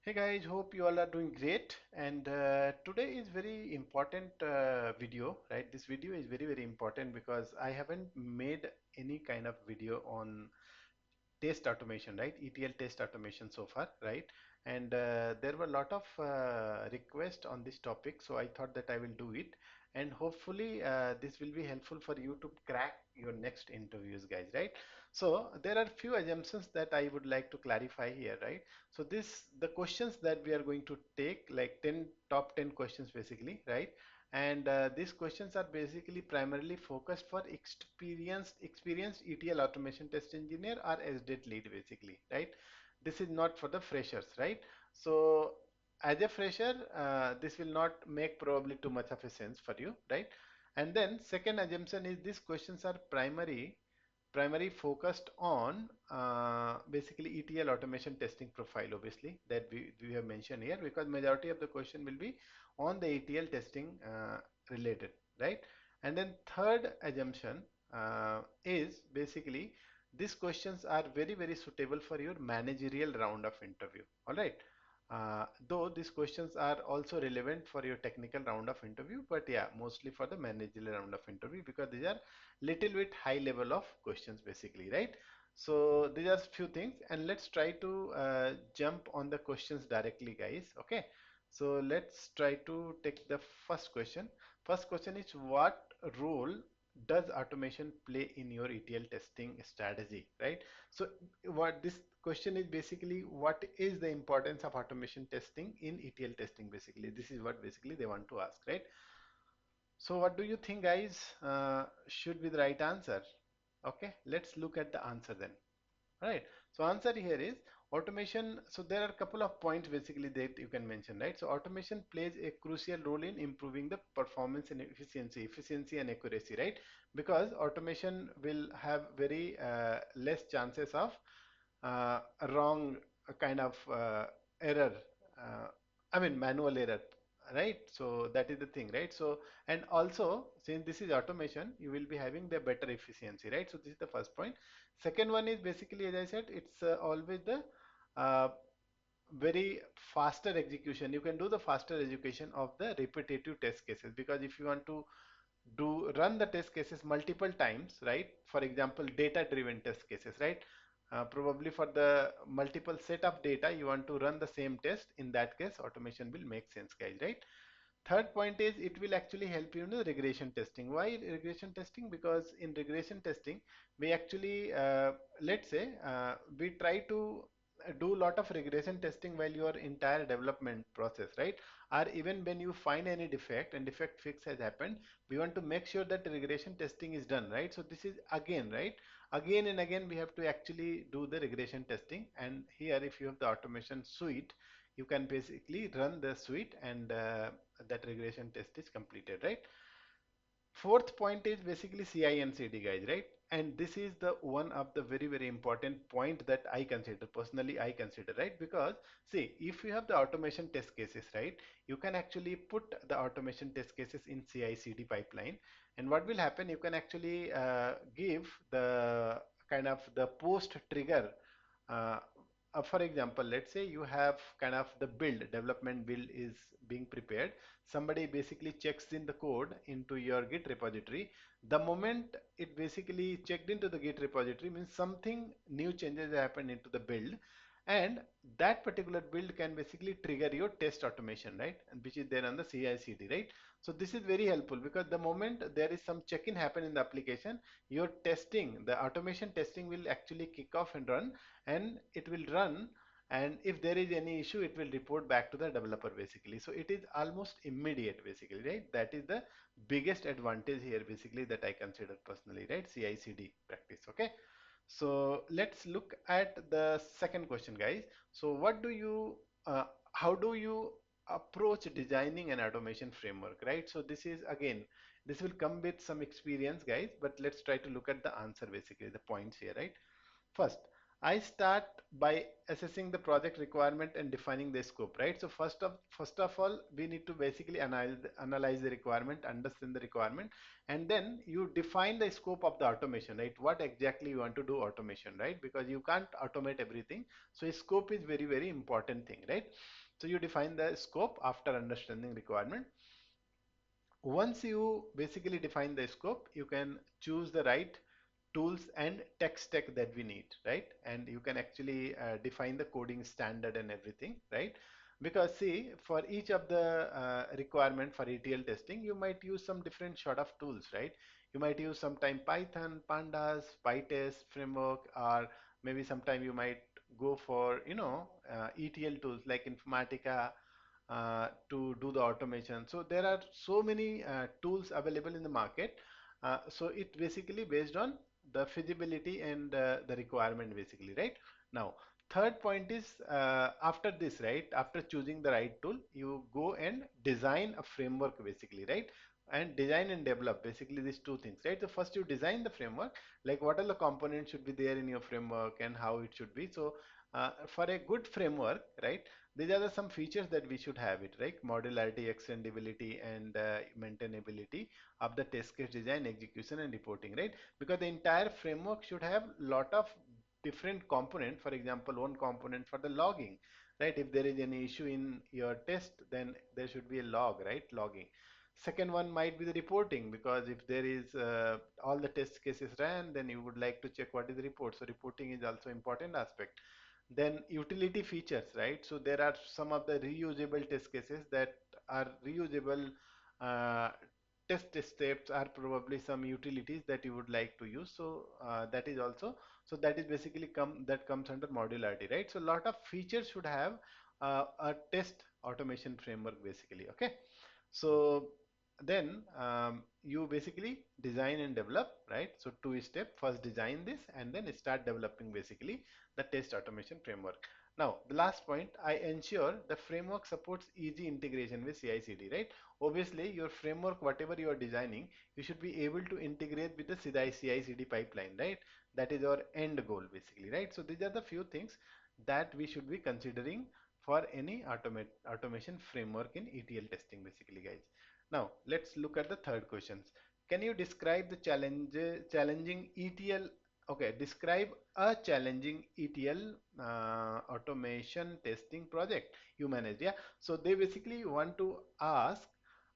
Hey guys, hope you all are doing great. And today is very important video, right? This video is very important because I haven't made any kind of video on test automation, right? ETL test automation so far, right? And there were a lot of requests on this topic, so I thought that I will do it. And hopefully, this will be helpful for you to crack your next interviews, guys, right? So there are few assumptions that I would like to clarify here, right? So the questions that we are going to take, like 10 top 10 questions basically, right? And these questions are basically primarily focused for experienced ETL automation test engineer or SDET lead basically, right? This is not for the freshers, right? So as a fresher, this will not make probably too much of a sense for you, right? And then second assumption is these questions are primary focused on basically ETL automation testing profile, obviously, that we have mentioned here, because majority of the question will be on the ETL testing related, right? And then third assumption is basically these questions are very suitable for your managerial round of interview, all right? Though these questions are also relevant for your technical round of interview, but yeah, mostly for the managerial round of interview because these are little bit high level of questions basically, right? So these are few things, and let's try to jump on the questions directly, guys. Okay, so let's try to take the first question. First question is, what role does automation play in your ETL testing strategy, right? So what this question is basically, what is the importance of automation testing in ETL testing basically? This is what basically they want to ask, right? So what do you think, guys, should be the right answer? Okay, let's look at the answer then. All right. So answer here is automation. So there are a couple of points basically that you can mention, right? So automation plays a crucial role in improving the performance and efficiency and accuracy, right? Because automation will have very less chances of wrong kind of error. Uh, I mean manual error, right? So that is the thing, right? So and also since this is automation, you will be having the better efficiency, right? So this is the first point. Second one is basically, as I said, it's always the uh, very faster execution. You can do the faster execution of the repetitive test cases, because if you want to run the test cases multiple times, right? For example, data driven test cases, right? Probably for the multiple set of data you want to run the same test. In that case, automation will make sense, guys, right? Third point is it will actually help you in the regression testing. Why regression testing? Because in regression testing, we actually, let's say, we try to do a lot of regression testing while your entire development process, right? Or even when you find any defect and defect fix has happened, we want to make sure that regression testing is done, right? So this is again, right? Again and again, we have to actually do the regression testing. And here, if you have the automation suite, you can basically run the suite, and that regression test is completed, right? Fourth point is basically CI and CD, guys, right? And this is the one of the very important point that I consider, personally I consider, right? Because see, if you have the automation test cases, right, you can actually put the automation test cases in CI CD pipeline, and what will happen, you can actually give the kind of the post trigger. uh, for example, let's say you have kind of the development build is being prepared. Somebody basically checks in the code into your Git repository. The moment it basically checked into the Git repository means something new changes happen into the build, and that particular build can basically trigger your test automation, right? And which is there on the CI/CD, right? So this is very helpful because the moment there is some check-in happen in the application, your testing, the automation testing will actually kick off and run, and it will run, and if there is any issue it will report back to the developer basically. So it is almost immediate basically, right? That is the biggest advantage here basically that I consider personally, right? CI/CD practice. Okay, so let's look at the second question, guys. So what do you how do you approach designing an automation framework, right? So this is again, this will come with some experience, guys, but let's try to look at the answer basically, the points here, right? First, I start by assessing the project requirement and defining the scope, right? So first of all, we need to basically analyze the requirement, understand the requirement, and then you define the scope of the automation, right? What exactly you want to do automation, right? Because you can't automate everything. So scope is very, very important thing, right? So you define the scope after understanding requirement. Once you basically define the scope, you can choose the right tools and tech stack that we need, right? And you can actually define the coding standard and everything, right? Because see, for each of the requirement for ETL testing, you might use some different sort of tools, right? You might use sometime Python, Pandas, PyTest framework, or maybe sometime you might go for, ETL tools like Informatica, to do the automation. So there are so many tools available in the market. So it basically based on the feasibility and the requirement basically, right? Now, third point is after this, right? After choosing the right tool, you go and design a framework basically, right? And design and develop basically these two things, right? So first you design the framework, like what are the components should be there in your framework and how it should be. So for a good framework, right? These are some features that we should have it, right? Modularity, extendability, and maintainability of the test case design, execution, and reporting, right? Because the entire framework should have lot of different component. For example, one component for the logging, right? If there is any issue in your test, then there should be a log, right? Logging. Second one might be the reporting, because if there is all the test cases ran, then you would like to check what is the report. So reporting is also important aspect. Then utility features, right? So there are some of the reusable test cases that are reusable uh, test steps, are probably some utilities that you would like to use. So that is also, so that is basically that comes under modularity, right? So a lot of features should have a test automation framework basically. Okay. So then you basically design and develop, right? So two step, first design this and then start developing basically the test automation framework. Now, the last point, I ensure the framework supports easy integration with CI/CD, right? Obviously, your framework, whatever you are designing, you should be able to integrate with the CI/CD pipeline, right? That is our end goal basically, right? So these are the few things that we should be considering for any automation framework in ETL testing basically, guys. Now let's look at the third questions. Can you describe the challenging ETL? Okay, describe a challenging ETL automation testing project you manage. Yeah, so they basically want to ask,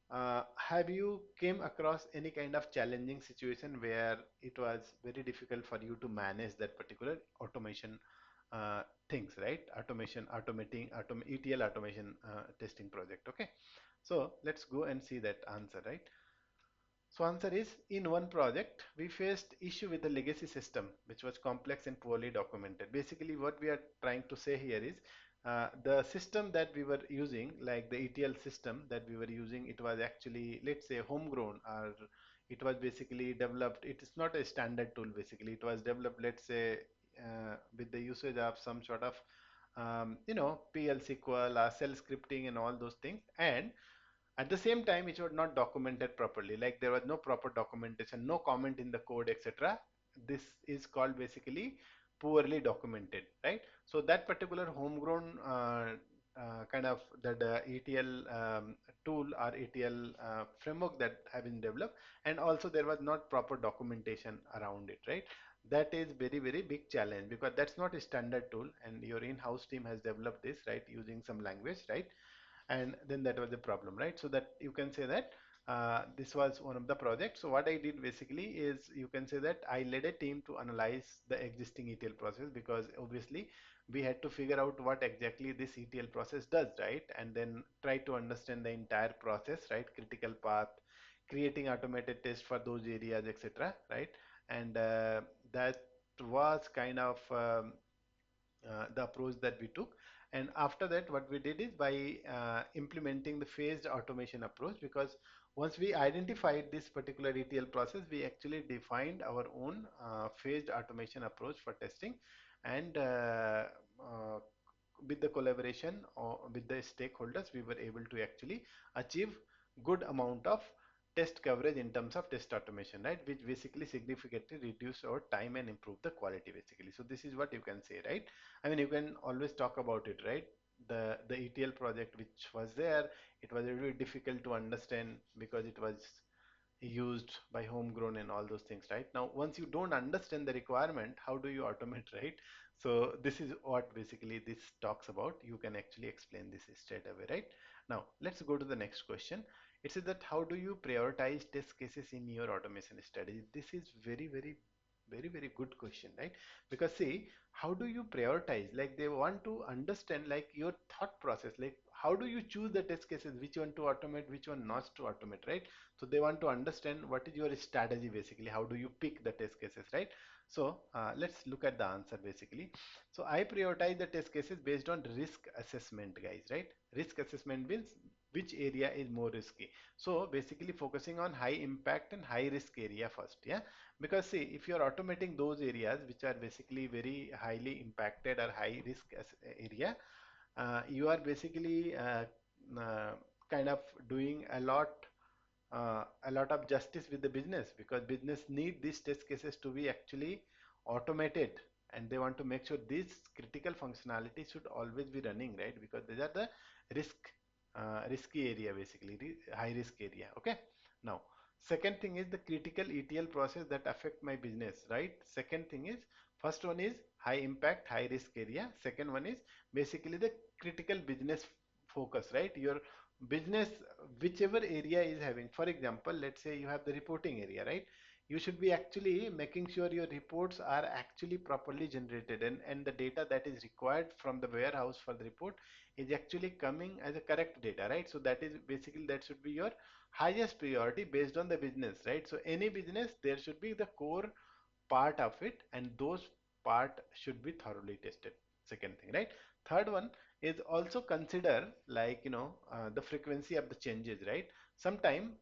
have you came across any kind of challenging situation where it was very difficult for you to manage that particular automation uh, things, right? ETL automation testing project. Okay, so let's go and see that answer, right? So answer is, in one project, we faced issue with the legacy system, which was complex and poorly documented. Basically, what we are trying to say here is the system that we were using, like the ETL system that we were using, it was actually, let's say, homegrown, or it was basically developed. It is not a standard tool, basically. It was developed, let's say, with the usage of some sort of, PL SQL or shell scripting and all those things. And at the same time, it was not documented properly. Like there was no proper documentation, no comment in the code, etc. This is called basically poorly documented, right? So that particular homegrown kind of that ETL tool or ETL framework that have been developed, and also there was not proper documentation around it, right? That is very, very big challenge, because that's not a standard tool, and your in-house team has developed this, right, using some language, right? And then that was the problem, right? So that you can say that this was one of the projects. So what I did basically is, you can say that I led a team to analyze the existing ETL process, because obviously we had to figure out what exactly this ETL process does, right? And then try to understand the entire process, right? Critical path, creating automated tests for those areas, etc., right? And that was kind of the approach that we took. And after that, what we did is, by implementing the phased automation approach, because once we identified this particular ETL process, we actually defined our own phased automation approach for testing. And with the collaboration with the stakeholders, we were able to actually achieve good amount of test coverage in terms of test automation, right? Which basically significantly reduce our time and improve the quality basically. So this is what you can say, right? I mean, you can always talk about it, right? The ETL project which was there, it was really difficult to understand because it was used by homegrown and all those things, right? Now, once you don't understand the requirement, how do you automate, right? So this is what basically this talks about. You can actually explain this straight away, right? Now, let's go to the next question. It says that how do you prioritize test cases in your automation strategy? This is very good question, right? Because see, how do you prioritize? Like they want to understand like your thought process, like how do you choose the test cases, which one to automate, which one not to automate, right? So they want to understand what is your strategy basically. How do you pick the test cases, right? So let's look at the answer basically. So I prioritize the test cases based on risk assessment, guys, right? Risk assessment means which area is more risky. So basically focusing on high impact and high risk area first, yeah. Because see, if you are automating those areas which are basically very highly impacted or high risk area, you are basically uh, kind of doing a lot of justice with the business, because business need these test cases to be actually automated, and they want to make sure this critical functionality should always be running, right? Because these are the risk risky area basically, high risk area. Okay. Now, second thing is the critical ETL process that affect my business, right? Second thing is, first one is high impact high risk area, second one is basically the critical business focus, right? Your business, whichever area is having, for example, let's say you have the reporting area, right? You should be actually making sure your reports are actually properly generated, and the data that is required from the warehouse for the report is actually coming as a correct data, right? So that is basically, that should be your highest priority based on the business, right? So any business, there should be the core part of it, and those part should be thoroughly tested. Second thing, right? Third one is also consider, like, the frequency of the changes, right? Sometime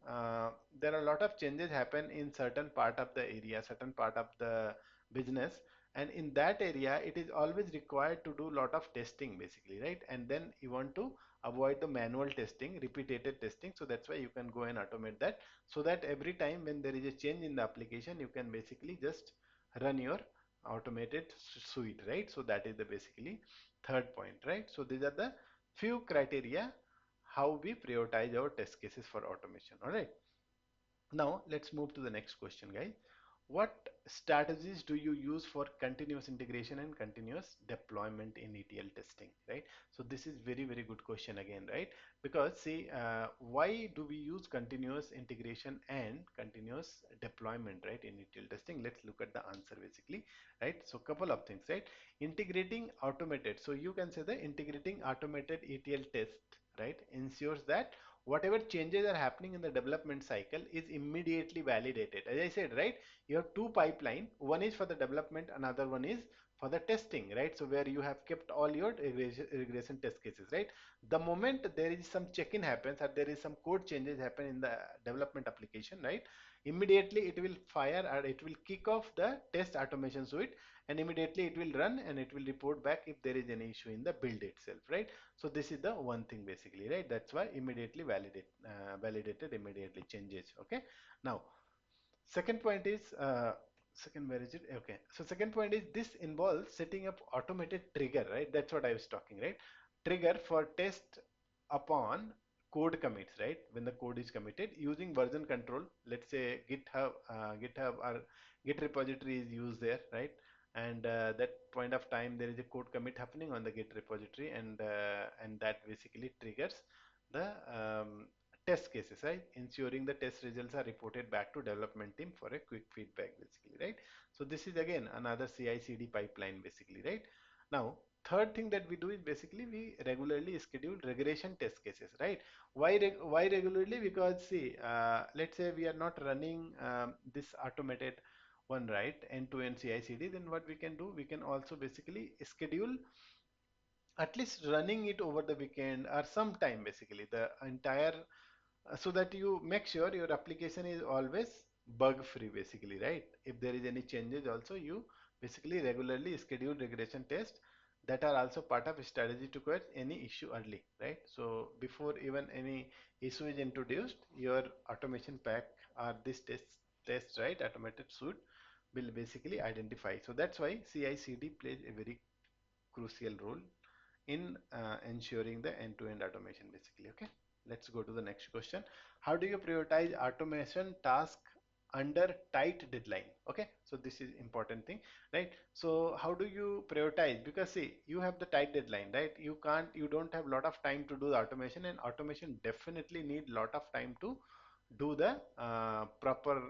there are a lot of changes happen in certain part of the area, certain part of the business, and in that area it is always required to do a lot of testing basically, right? And then you want to avoid the manual testing, repeated testing, so that's why you can go and automate that, so that every time when there is a change in the application, you can basically just run your automated suite, right? So that is the basically third point, right? So these are the few criteria how we prioritize our test cases for automation. All right. Now let's move to the next question, guys. What strategies do you use for continuous integration and continuous deployment in ETL testing, right? So this is very good question again, right? Because see, why do we use continuous integration and continuous deployment, right, in ETL testing? Let's look at the answer basically, right? So couple of things, right? Integrating automated. So you can say the integrating automated ETL test, right, ensures that whatever changes are happening in the development cycle is immediately validated. As I said, right, you have two pipeline, one is for the development, another one is for the testing, right? So where you have kept all your regression test cases, right? The moment there is some check-in happens or there is some code changes happen in the development application, right, immediately it will fire or it will kick off the test automation suite, and immediately it will run and it will report back if there is any issue in the build itself, right? So this is the one thing basically, right? That's why immediately validated immediately changes. Okay. Now, second point is, second, where is it? Okay. So second point is, this involves setting up automated trigger, right? That's what I was talking, right? Trigger for test upon code commits, right? When the code is committed using version control, let's say GitHub or Git repository is used there, right? And that point of time there is a code commit happening on the Git repository, and that basically triggers the test cases, right? Ensuring the test results are reported back to development team for a quick feedback basically, right? So this is again another CI/CD pipeline basically, right? Now, third thing that we do is basically we regularly schedule regression test cases, right? Why regularly? Because see, let's say we are not running this automated one, right, end-to-end CI/CD, then what we can do, we can also basically schedule at least running it over the weekend or sometime basically the entire, so that you make sure your application is always bug free basically, right? If there is any changes also, you basically regularly schedule regression test. that are also part of strategy to catch any issue early, right? So before even any issue is introduced, your automation pack or this test, right, automated suite will basically identify. So that's why CI/CD plays a very crucial role in ensuring the end-to-end automation basically. Okay, let's go to the next question. How do you prioritize automation task under tight deadline? Okay, so this is important thing, right? So how do you prioritize? Because see, you have the tight deadline, right? You don't have lot of time to do the automation, and automation definitely need lot of time to do the proper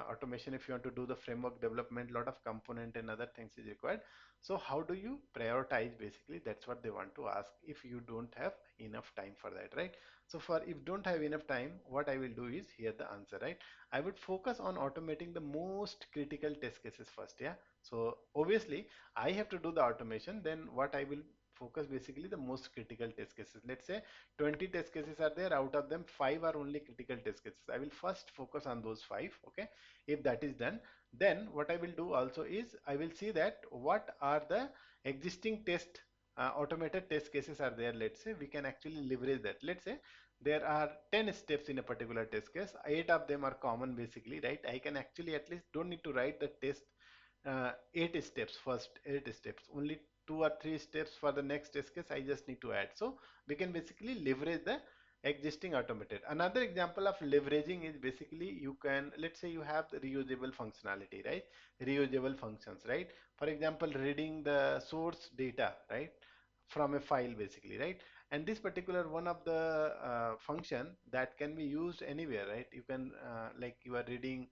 automation. If you want to do the framework development, lot of component and other things is required. So how do you prioritize basically? That's what they want to ask if you don't have enough time for that, right? So for if don't have enough time, what I will do is here the answer, right? I would focus on automating the most critical test cases first, yeah. So obviously I have to do the automation, then what I will focus basically the most critical test cases. Let's say 20 test cases are there, out of them 5 are only critical test cases. I will first focus on those 5, okay? If that is done, then what I will do also is I will see that what are the existing automated test cases are there. Let's say we can actually leverage that. Let's say there are 10 steps in a particular test case, 8 of them are common basically, right? I can actually at least don't need to write the test 8 steps, first 8 steps, only 2 or 3 steps for the next test case I just need to add. So we can basically leverage the existing automated. Another example of leveraging is basically you can, let's say you have the reusable functionality, right? Reusable functions, right? For example, reading the source data, right, from a file basically, right? And this particular one of the function that can be used anywhere, right? You can like you are reading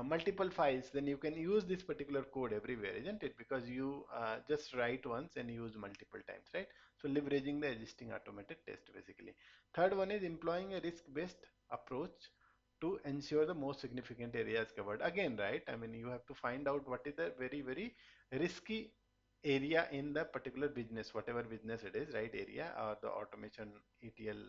multiple files, then you can use this particular code everywhere, isn't it? Because you just write once and use multiple times, right? So leveraging the existing automated test basically. Third one is employing a risk-based approach to ensure the most significant areas covered. Again, right? I mean, you have to find out what is the very, very risky area in the particular business, whatever business it is, right? Area or the automation ETL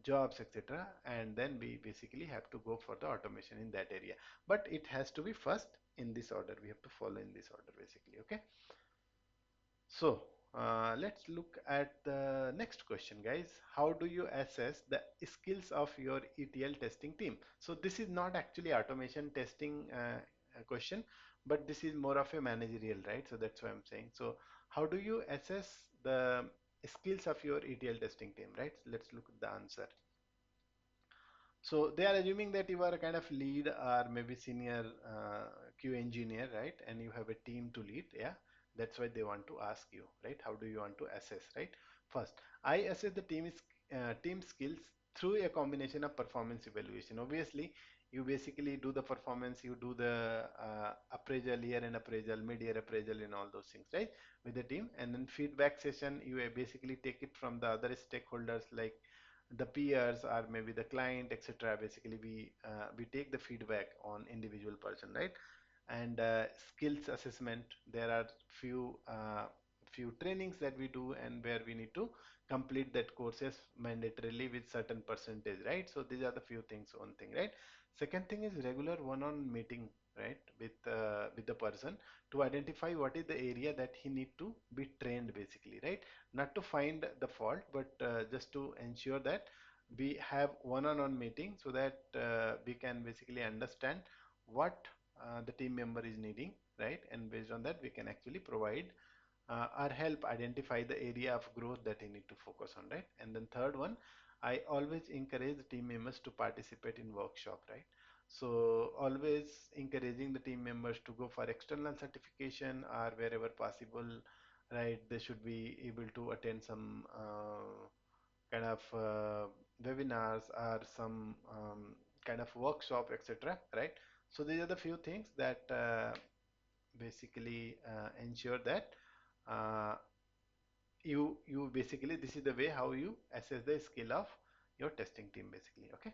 jobs, etc. And then we basically have to go for the automation in that area. But it has to be first in this order. We have to follow in this order basically. Okay. So let's look at the next question, guys. How do you assess the skills of your ETL testing team? So this is not actually automation testing question, but this is more of a managerial, right? So that's why I'm saying. So how do you assess the skills of your ETL testing team, right? Let's look at the answer. So they are assuming that you are a kind of lead or maybe senior Q engineer, right? And you have a team to lead, yeah. That's why they want to ask you, right? How do you want to assess, right? First, I assess the team skills through a combination of performance evaluation. Obviously, you basically do the performance, you do the appraisal, year-end appraisal, mid-year appraisal, and all those things, right? With the team, and then feedback session, you basically take it from the other stakeholders like the peers or maybe the client, etc. Basically we take the feedback on individual person, right? And skills assessment, there are few trainings that we do and where we need to complete that courses mandatorily with certain percentage, right? So these are the few things, one thing, right? Second thing is regular one-on meeting, right, with the person to identify what is the area that he need to be trained basically, right? Not to find the fault, but just to ensure that we have one-on-one meeting so that we can basically understand what the team member is needing, right? And based on that, we can actually provide or help identify the area of growth that you need to focus on, right? And then third one, I always encourage the team members to participate in workshop, right? So always encouraging the team members to go for external certification or wherever possible, right? They should be able to attend some kind of webinars or some kind of workshop, etc. Right? So these are the few things that basically ensure that uh, you basically, this is the way how you assess the skill of your testing team basically. Okay,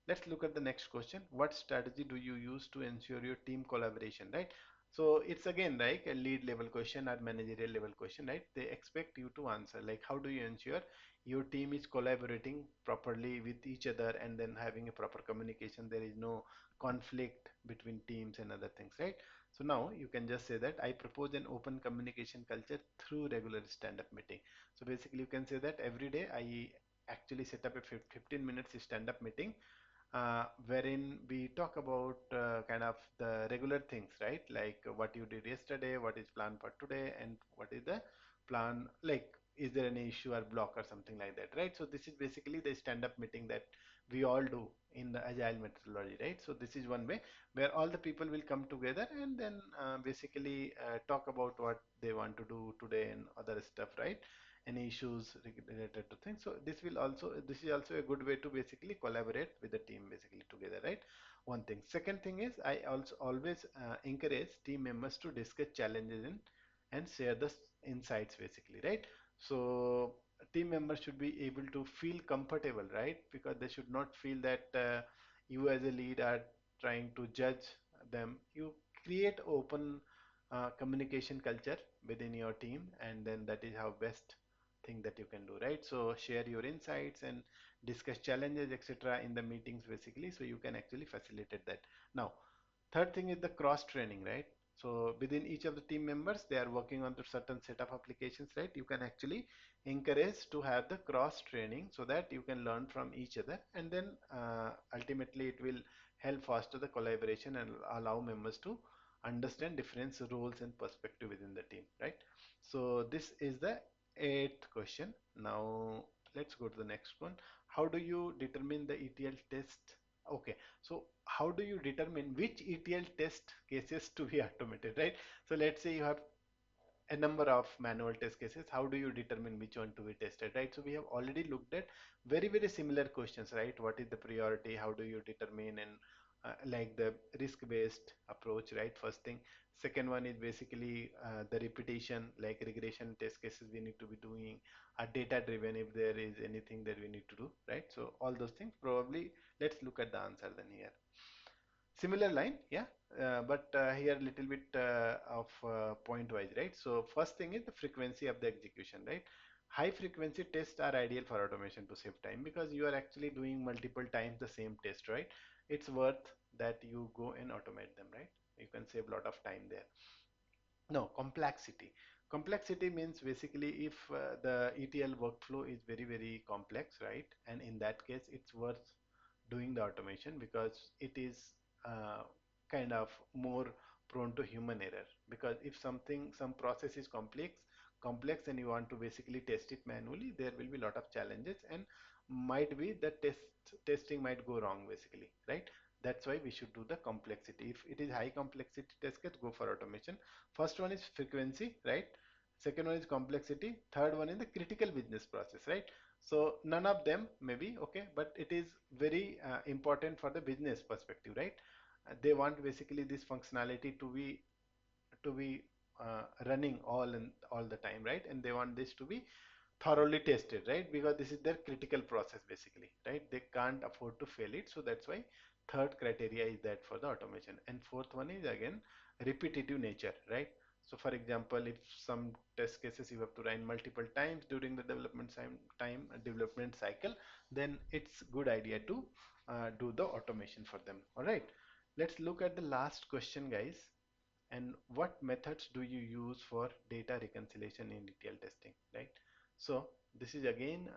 let's look at the next question. What strategy do you use to ensure your team collaboration, right? So it's again like a lead level question or managerial level question, right? They expect you to answer like how do you ensure your team is collaborating properly with each other and then having a proper communication. There is no conflict between teams and other things, right? So now you can just say that I propose an open communication culture through regular stand-up meeting. So basically you can say that every day I actually set up a 15 minutes stand-up meeting wherein we talk about kind of the regular things, right? Like what you did yesterday, what is planned for today, and what is the plan, like is there any issue or block or something like that, right? So this is basically the stand-up meeting that we all do in the agile methodology, right? So this is one way where all the people will come together and then basically talk about what they want to do today and other stuff, right? Any issues related to things. So this is also a good way to basically collaborate with the team basically together, right? One thing. Second thing is I also always encourage team members to discuss challenges and share the insights basically, right? So team members should be able to feel comfortable, right? Because they should not feel that you as a lead are trying to judge them. You create open communication culture within your team, and then that is how best thing that you can do, right? So share your insights and discuss challenges, etc. in the meetings basically, so you can actually facilitate that. Now, third thing is the cross training, right? So within each of the team members, they are working on the certain set of applications, right? You can actually encourage to have the cross training so that you can learn from each other, and then ultimately it will help foster the collaboration and allow members to understand different roles and perspective within the team, right? So this is the eighth question. Now let's go to the next one. How do you determine the ETL test? Okay, so how do you determine which ETL test cases to be automated, right? So let's say you have a number of manual test cases. How do you determine which one to be tested, right? So we have already looked at very similar questions, right? What is the priority? How do you determine? And like the risk based approach, right? First thing. Second one is basically the repetition, like regression test cases we need to be doing, data driven if there is anything that we need to do, right? So all those things probably. Let's look at the answer then here. Similar line, yeah, but here a little bit of point wise, right? So first thing is the frequency of the execution, right? High frequency tests are ideal for automation to save time because you are actually doing multiple times the same test, right? It's worth that you go and automate them, right? You can save a lot of time there. No, complexity. Complexity means basically if the ETL workflow is very complex, right? And in that case, it's worth doing the automation because it is kind of more prone to human error. Because if some process is complex and you want to basically test it manually, there will be a lot of challenges and might be the testing might go wrong basically, right? That's why we should do the complexity. If it is high complexity test case, go for automation. First one is frequency, right? Second one is complexity. Third one is the critical business process, right? So none of them maybe okay, but it is very important for the business perspective, right? They want basically this functionality to be running all the time, right? And they want this to be thoroughly tested, right? Because this is their critical process basically, right? They can't afford to fail it. So that's why third criteria is that for the automation. And fourth one is again repetitive nature, right? So for example, if some test cases you have to run multiple times during the development cycle, then it's good idea to do the automation for them. All right, let's look at the last question, guys. And what methods do you use for data reconciliation in ETL testing, right? So this is again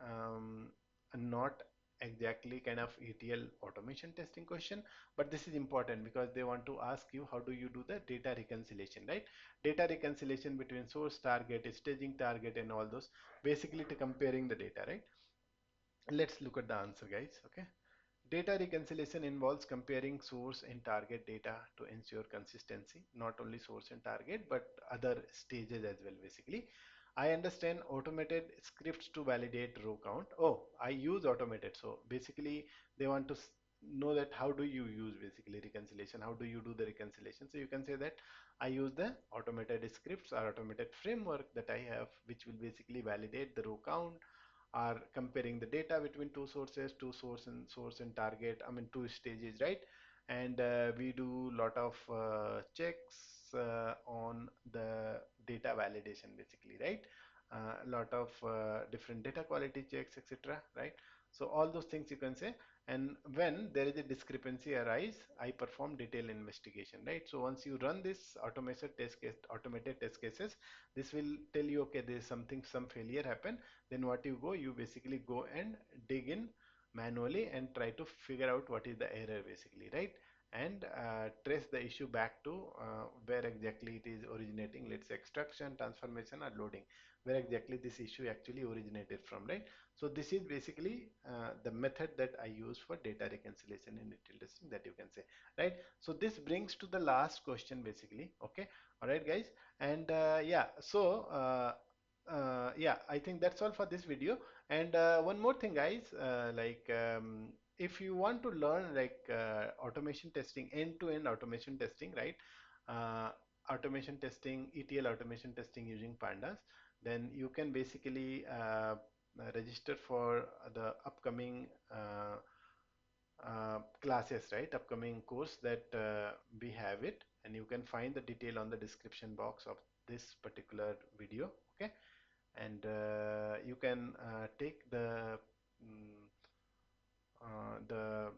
not exactly kind of ETL automation testing question, but this is important because they want to ask you how do you do the data reconciliation, right? Data reconciliation between source target, staging target, and all those, basically to comparing the data, right? Let's look at the answer, guys. Okay. Data reconciliation involves comparing source and target data to ensure consistency, not only source and target, but other stages as well, basically. I understand automated scripts to validate row count. Oh, I use automated. So basically, they want to know that how do you use basically reconciliation? How do you do the reconciliation? So you can say that I use the automated scripts or automated framework that I have, which will basically validate the row count are comparing the data between two sources, two source and target, I mean two stages, right? And we do lot of checks on the data validation basically, right? A lot of different data quality checks, etc., right? So all those things you can say. And when there is a discrepancy arise, I perform detailed investigation, right? So once you run this automated test cases, this will tell you, okay, there is something, some failure happened. Then what you go, you basically go and dig in manually and try to figure out what is the error basically, right? And trace the issue back to where exactly it is originating. Let's say extraction, transformation, or loading, where exactly this issue actually originated from, right? So this is basically the method that I use for data reconciliation in ETL testing, that you can say, right? So this brings to the last question basically. Okay, all right, guys. And yeah, so yeah, I think that's all for this video. And one more thing, guys, if you want to learn like automation testing, end-to-end automation testing, right? Uh, Automation testing, ETL automation testing using pandas, then you can basically register for the upcoming classes, right? Upcoming course that we have it, and you can find the detail on the description box of this particular video. Okay, and you can take mm, the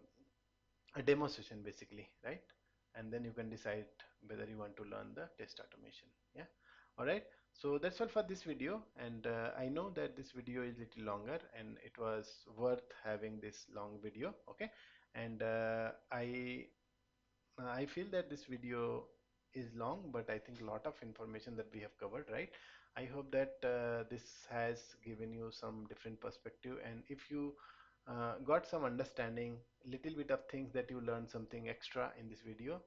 a demo session basically, right? And then you can decide whether you want to learn the test automation. Yeah, all right. So that's all for this video, and I know that this video is little longer and it was worth having this long video. Okay, and I feel that this video is long, but I think a lot of information that we have covered, right? I hope that this has given you some different perspective, and if you got some understanding, little bit of things that you learned something extra in this video,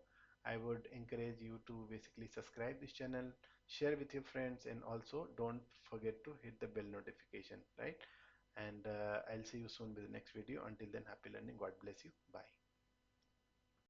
I would encourage you to basically subscribe this channel, share with your friends, and also don't forget to hit the bell notification, right? And I'll see you soon with the next video. Until then, happy learning. God bless you. Bye.